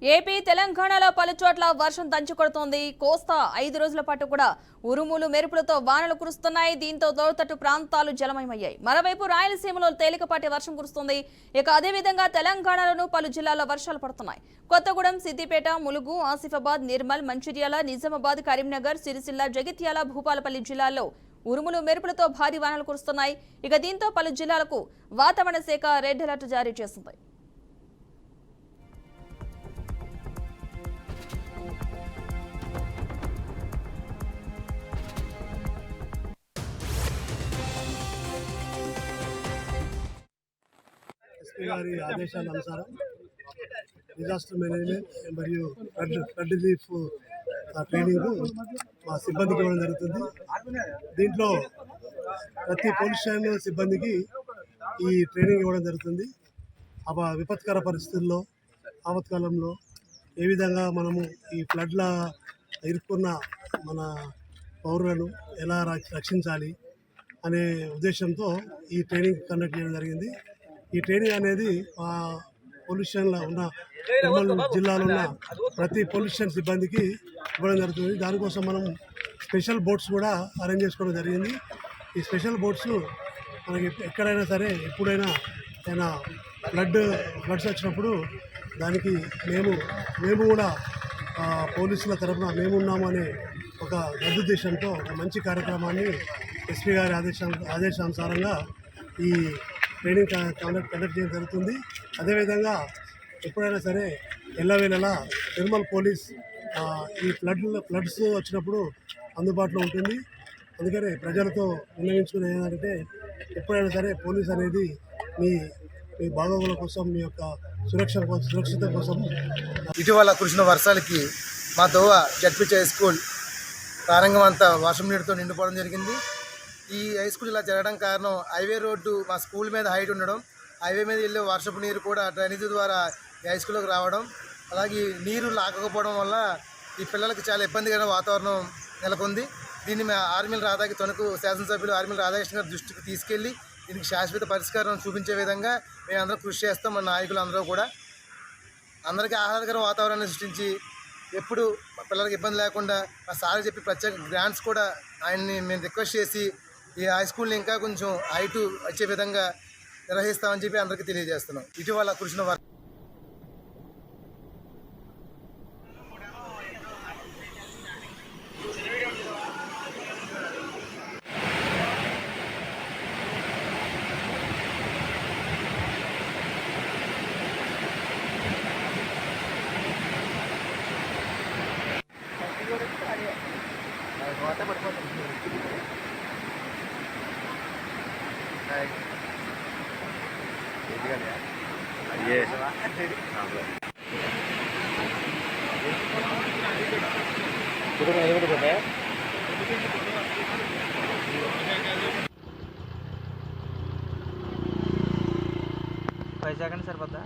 AP తెలంగాణలో పలుచోట్ల వర్షం దంచుకొడుతోంది. కోస్తా 5 రోజుల పాటు కూడా ఉరుములు మెరుపులతో వానలు కురుస్తున్నాయి. దీంతో లోతట్టు ప్రాంతాలు జలమయమయ్యాయి. మరోవైపు రాయలసీమలో తేలికపాటి వర్షం కురుస్తోంది. ఇక అదేవిధంగా తెలంగాణలోనూ పలు జిల్లాల్లో వర్షాలు పడుతున్నాయి. కొత్తగూడెం, సిద్దిపేట, ములుగు, ఆసిఫాబాద్, నిర్మల్, మంచిర్యాల, నిజామాబాద్, కరీంనగర్, సిరిసిల్ల, జగిత్యాల, భూపాలపల్లి జిల్లాల్లో ఉరుములు మెరుపులతో భారీ వానలు కురుస్తున్నాయి. ఇక దీంతో పలు జిల్లాలకు వాతావరణ శాఖ రెడ్ అలర్ట్ జారీ చేసింది. ఎస్పీ గారి ఆదేశాల అనుసారం డిజాస్టర్ మేనేజ్మెంట్ మరియు ఫ్లడ్ రిలీఫ్ ట్రైనింగ్ మా సిబ్బందికి ఇవ్వడం జరుగుతుంది. దీంట్లో ప్రతి పోలీస్ స్టేషన్ సిబ్బందికి ఈ ట్రైనింగ్ ఇవ్వడం జరుగుతుంది. విపత్కర పరిస్థితుల్లో ఆపత్కాలంలో ఏ విధంగా మనము ఈ ఫ్లడ్ల ఇరుక్కున్న మన పౌరులను ఎలా రక్షించాలి అనే ఉద్దేశంతో ఈ ట్రైనింగ్ కండక్ట్ చేయడం జరిగింది. ఈ ట్రైనింగ్ అనేది పోలీస్ స్టేషన్లో ఉన్న నిర్మల్ జిల్లాలో ఉన్న ప్రతి పోలీస్ స్టేషన్ సిబ్బందికి ఇవ్వడం జరుగుతుంది. దానికోసం మనం స్పెషల్ బోట్స్ కూడా అరేంజ్ చేసుకోవడం జరిగింది. ఈ స్పెషల్ బోట్స్ మనకి ఎక్కడైనా సరే ఎప్పుడైనా ఏదైనా ఫ్లడ్స్ వచ్చినప్పుడు దానికి మేము కూడా పోలీసుల తరఫున మేమున్నాము అనే ఒక సదుద్దేశంతో ఒక మంచి కార్యక్రమాన్ని ఎస్పీ గారి ఆదేశానుసారంగా ఈ ట్రైనింగ్ కండక్ట్ చేయడం జరుగుతుంది. అదేవిధంగా ఎప్పుడైనా సరే ఎల్లవేళలా నిర్మల్ పోలీస్ ఈ ఫ్లడ్స్ వచ్చినప్పుడు అందుబాటులో ఉంటుంది. అందుకనే ప్రజలతో విన్నవించుకునేది ఏంటంటే ఎప్పుడైనా సరే పోలీస్ అనేది మీ బాగోగుల కోసం, మీ యొక్క సురక్షిత కోసం. ఇటీవల కురిసిన వర్షాలకి మా దోవ జడ్పీహెచ్ హై స్కూల్ ప్రారంభం అంతా వర్షం నీటితో నిండిపోవడం జరిగింది. ఈ హై స్కూల్ ఇలా జరగడం కారణం హైవే రోడ్డు మా స్కూల్ మీద హైట్ ఉండడం, హైవే మీద వెళ్ళే వర్షపు నీరు కూడా డ్రైనేజీ ద్వారా ఈ హై స్కూల్లోకి రావడం, అలాగే నీరు లాగకపోవడం వల్ల ఈ పిల్లలకి చాలా ఇబ్బందికరమైన వాతావరణం నెలకొంది. దీన్ని ఆర్మీల రాధాకి తణుకు శాసనసభ్యులు ఆర్మీల రాధాకృష్ణ గారి దృష్టికి తీసుకెళ్లి దీనికి శాశ్వత పరిష్కారం చూపించే విధంగా మేమందరం కృషి చేస్తాం. మన నాయకులు అందరూ కూడా అందరికీ ఆహ్లాదకర వాతావరణాన్ని సృష్టించి ఎప్పుడు పిల్లలకి ఇబ్బంది లేకుండా మా సార్ చెప్పి ప్రత్యేక గ్రాంట్స్ కూడా ఆయన్ని మేము రిక్వెస్ట్ చేసి ఈ హై స్కూల్ని ఇంకా కొంచెం హైటు వచ్చే విధంగా నిర్వహిస్తామని చెప్పి అందరికీ తెలియజేస్తున్నాం. ఇటీవల కురిసిన पैसा కానీ సరిపోద్దా?